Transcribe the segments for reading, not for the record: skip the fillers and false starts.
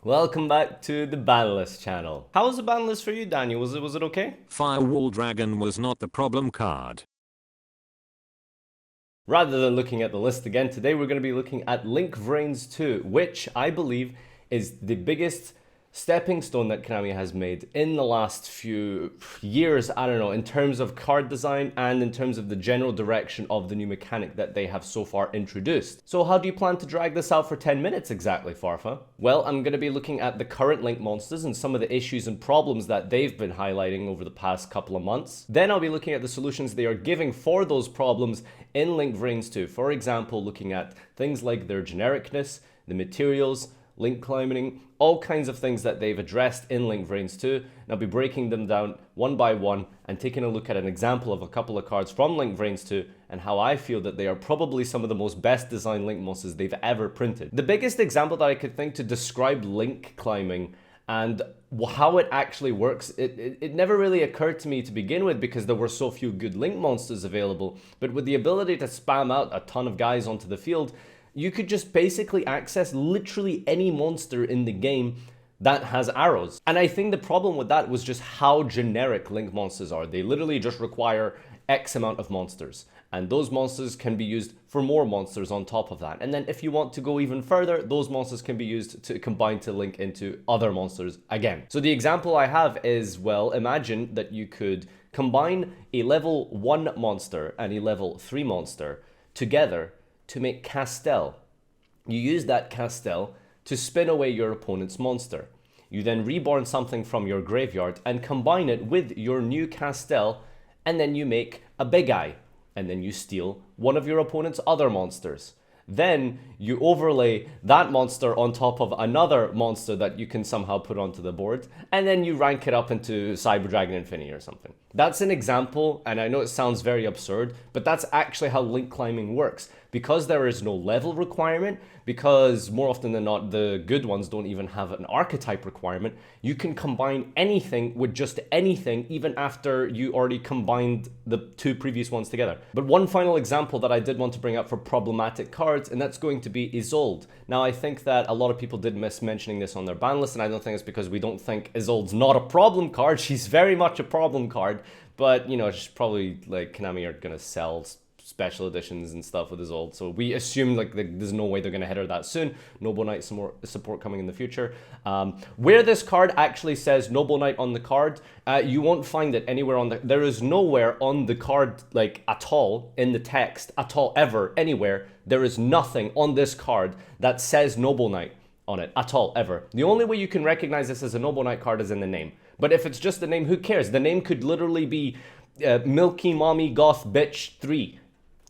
Welcome back to the ban list channel. How was the ban list for you, Daniel? Was it okay? Firewall Dragon was not the problem card. Rather than looking at the list again, today we're going to be looking at Vrains 2, which I believe is the biggest stepping stone that Konami has made in the last few years, I don't know, in terms of card design and in terms of the general direction of the new mechanic that they have so far introduced. So how do you plan to drag this out for 10 minutes exactly, Farfa? Well, I'm going to be looking at the current Link monsters and some of the issues and problems that they've been highlighting over the past couple of months. Then I'll be looking at the solutions they are giving for those problems in Vrains 2. For example, looking at things like their genericness, the materials, link climbing, all kinds of things that they've addressed in Vrains 2, and I'll be breaking them down one by one and taking a look at an example of a couple of cards from Vrains 2 and how I feel that they are probably some of the most best designed Link monsters they've ever printed. The biggest example that I could think to describe link climbing and how it actually works, it never really occurred to me to begin with because there were so few good Link monsters available, but with the ability to spam out a ton of guys onto the field, you could just basically access literally any monster in the game that has arrows. And I think the problem with that was just how generic Link monsters are. They literally just require X amount of monsters. And those monsters can be used for more monsters on top of that. And then if you want to go even further, those monsters can be used to combine to link into other monsters again. So the example I have is, well, imagine that you could combine a level 1 monster and a level 3 monster together to make Castel. You use that Castel to spin away your opponent's monster. You then reborn something from your graveyard and combine it with your new Castel, and then you make a Big Eye, and then you steal one of your opponent's other monsters. Then you overlay that monster on top of another monster that you can somehow put onto the board, and then you rank it up into Cyber Dragon Infinity or something. That's an example, and I know it sounds very absurd, but that's actually how link climbing works. Because there is no level requirement, because more often than not, the good ones don't even have an archetype requirement, you can combine anything with just anything, even after you already combined the two previous ones together. But one final example that I did want to bring up for problematic cards, and that's going to be Isolde. Now, I think that a lot of people did miss mentioning this on their ban list, and I don't think it's because we don't think Isolde's not a problem card. She's very much a problem card, but, you know, it's probably like Konami are going to sell special editions and stuff with Isolde, so we assume like there's no way they're going to hit her that soon. Noble Knight some more support coming in the future. Where this card actually says Noble Knight on the card, you won't find it anywhere on there is nowhere on the card, like at all in the text at all, ever, anywhere. There is nothing on this card that says Noble Knight on it at all, ever. The only way you can recognize this as a Noble Knight card is in the name. But if it's just the name, who cares? The name could literally be Milky Mommy Goth Bitch 3.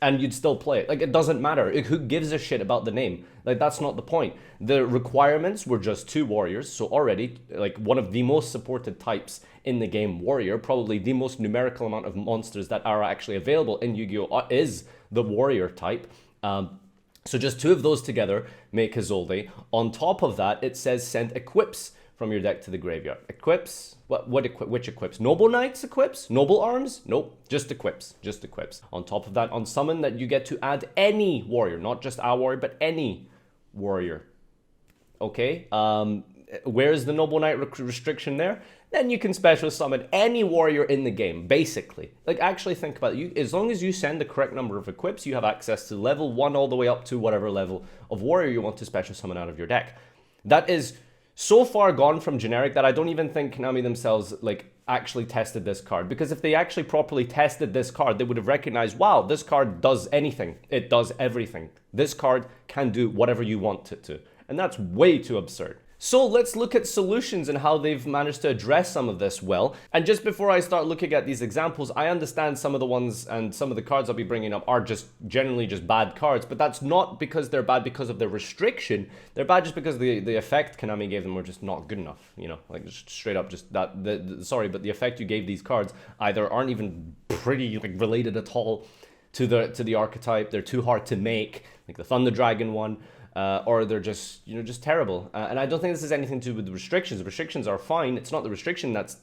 And you'd still play it. Like, it doesn't matter. Who gives a shit about the name? Like, that's not the point. The requirements were just 2 warriors. So already, like, one of the most supported types in the game, warrior, probably the most numerical amount of monsters that are actually available in Yu-Gi-Oh! Is the warrior type. So just 2 of those together make Isolde. On top of that, it says send equips from your deck to the graveyard. Equips? Which equips? Noble Knights equips? Noble Arms? Nope, just equips. Just equips. On top of that, on summon, that you get to add any warrior, not just our warrior, but any warrior. Okay, where's the Noble Knight restriction there? Then you can special summon any warrior in the game, basically. Like, actually think about it. As long as you send the correct number of equips, you have access to level 1 all the way up to whatever level of warrior you want to special summon out of your deck. That is so far gone from generic that I don't even think Konami themselves like actually tested this card, because if they actually properly tested this card, they would have recognized, wow, this card does anything. It does everything. This card can do whatever you want it to, and that's way too absurd. So let's look at solutions and how they've managed to address some of this well. And just before I start looking at these examples, I understand some of the ones and some of the cards I'll be bringing up are just generally just bad cards, but that's not because they're bad because of the restriction. They're bad just because the effect Konami gave them were just not good enough, you know, like just straight up just that, sorry, but the effect you gave these cards either aren't even pretty like related at all to the archetype. They're too hard to make, like the Thunder Dragon one. Or they're just, you know, just terrible. And I don't think this has anything to do with the restrictions. The restrictions are fine. It's not the restriction that's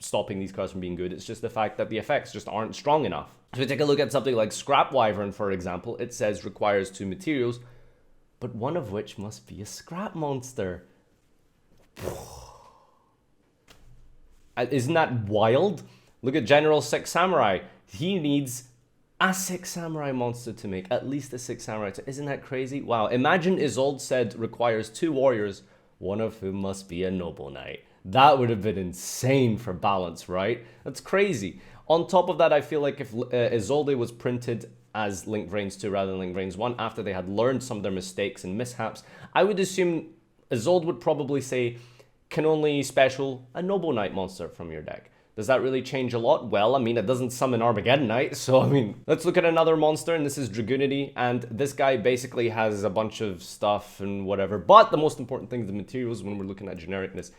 stopping these cards from being good. It's just the fact that the effects just aren't strong enough. So if we take a look at something like Scrap Wyvern, for example, it says requires 2 materials, but one of which must be a scrap monster. Isn't that wild? Look at General Six Samurai. He needs a Six Samurai monster to make, at least a Six Samurai. Isn't that crazy? Wow, imagine Isolde said requires 2 warriors, one of whom must be a noble knight. That would have been insane for balance, right? That's crazy. On top of that, I feel like if Isolde was printed as Link Vrains 2 rather than Link Vrains 1 after they had learned some of their mistakes and mishaps, I would assume Isolde would probably say, can only special a noble knight monster from your deck. Does that really change a lot? Well, I mean, it doesn't summon Armageddon Knight, so I mean, let's look at another monster, and this is Dragoonity, and this guy basically has a bunch of stuff and whatever, but the most important thing is the materials when we're looking at genericness.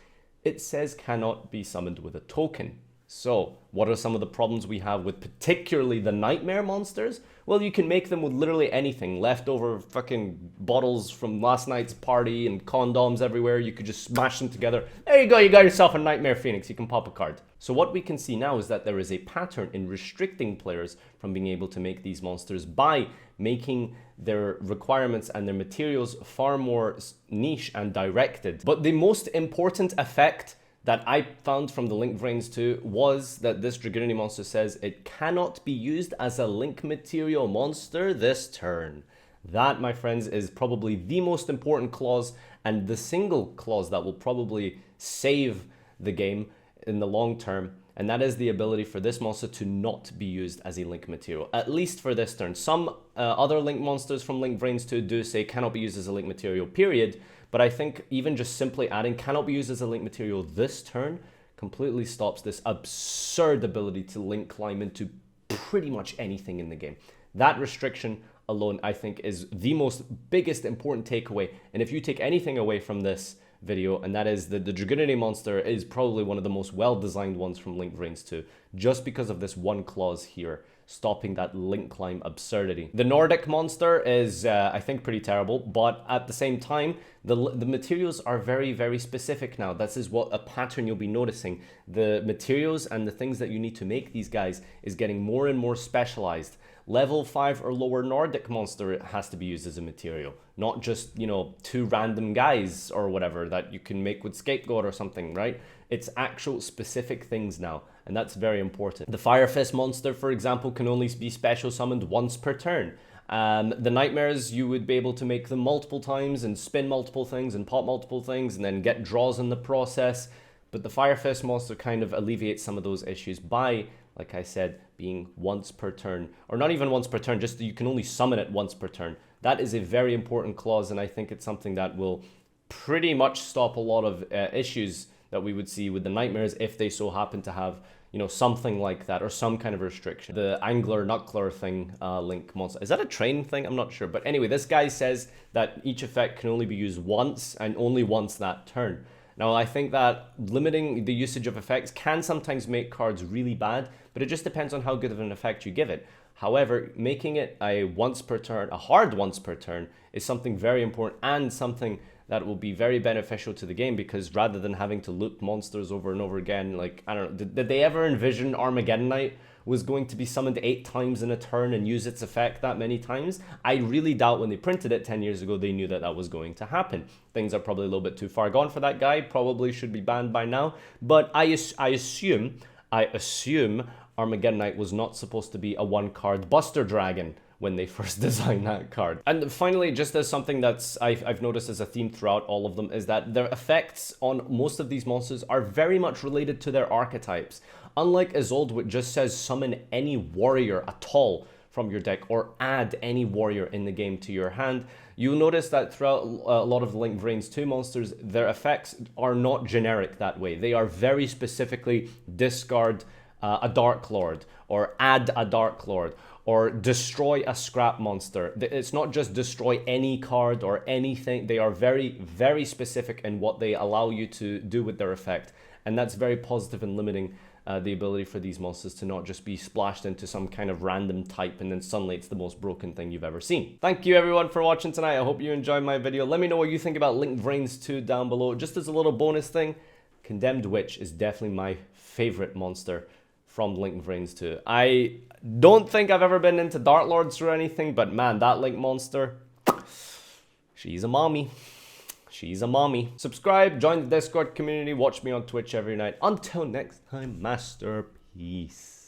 It says cannot be summoned with a token. So, what are some of the problems we have with particularly the Nightmare monsters? Well, you can make them with literally anything. Leftover fucking bottles from last night's party and condoms everywhere. You could just smash them together. There you go, you got yourself a Nightmare Phoenix. You can pop a card. So what we can see now is that there is a pattern in restricting players from being able to make these monsters by making their requirements and their materials far more niche and directed. But the most important effect that I found from the Link Vrains 2 was that this Dragoonity monster says it cannot be used as a Link material monster this turn. That, my friends, is probably the most important clause and the single clause that will probably save the game in the long term, and that is the ability for this monster to not be used as a Link material, at least for this turn. Some other Link monsters from Link Vrains 2 do say cannot be used as a Link material, period. But I think even just simply adding cannot be used as a Link material this turn completely stops this absurd ability to Link climb into pretty much anything in the game. That restriction alone, I think, is the most biggest important takeaway. And if you take anything away from this video, and that is that the Dragoonity monster is probably one of the most well-designed ones from Link Vrains 2, just because of this one clause here, stopping that Link climb absurdity. The Nordic monster is, I think, pretty terrible, but at the same time, the materials are very, very specific now. This is what a pattern you'll be noticing. The materials and the things that you need to make these guys is getting more and more specialized. Level 5 or lower Nordic monster has to be used as a material, not just, you know, 2 random guys or whatever that you can make with Scapegoat or something, right? It's actual specific things now, and that's very important. The Fire Fist monster, for example, can only be special summoned once per turn. The Nightmares, you would be able to make them multiple times and spin multiple things and pop multiple things and then get draws in the process. But the Fire Fist monster kind of alleviates some of those issues by, like I said, being once per turn, or not even once per turn, just you can only summon it once per turn. That is a very important clause, and I think it's something that will pretty much stop a lot of issues that we would see with the Nightmares if they so happen to have, you know, something like that or some kind of restriction. The Angler Knuckler thing, Link monster. Is that a train thing? I'm not sure. But anyway, this guy says that each effect can only be used once and only once that turn. Now, I think that limiting the usage of effects can sometimes make cards really bad, but it just depends on how good of an effect you give it. However, making it a once per turn, a hard once per turn, is something very important and something that will be very beneficial to the game, because rather than having to loop monsters over and over again, like, I don't know, did they ever envision Armageddon Knight was going to be summoned 8 times in a turn and use its effect that many times? I really doubt when they printed it 10 years ago, they knew that that was going to happen. Things are probably a little bit too far gone for that guy, probably should be banned by now, but I assume Armageddon Knight was not supposed to be a 1-card Buster Dragon when they first designed that card. And finally, just as something that's I've noticed as a theme throughout all of them, is that their effects on most of these monsters are very much related to their archetypes. Unlike Isolde, which just says summon any warrior at all from your deck or add any warrior in the game to your hand, you'll notice that throughout a lot of the Link Vrains 2 monsters, their effects are not generic that way. They are very specifically discard a Dark Lord, or add a Dark Lord, or destroy a scrap monster. It's not just destroy any card or anything. They are very, very specific in what they allow you to do with their effect. And that's very positive in limiting the ability for these monsters to not just be splashed into some kind of random type and then suddenly it's the most broken thing you've ever seen. Thank you everyone for watching tonight. I hope you enjoyed my video. Let me know what you think about Link Vrains 2 down below. Just as a little bonus thing, Condemned Witch is definitely my favorite monster from Link Vrains 2. I don't think I've ever been into Dark Lords or anything, but man, that Link monster, she's a mommy. she's a mommy. Subscribe, join the Discord community, watch me on Twitch every night. Until next time, masterpiece.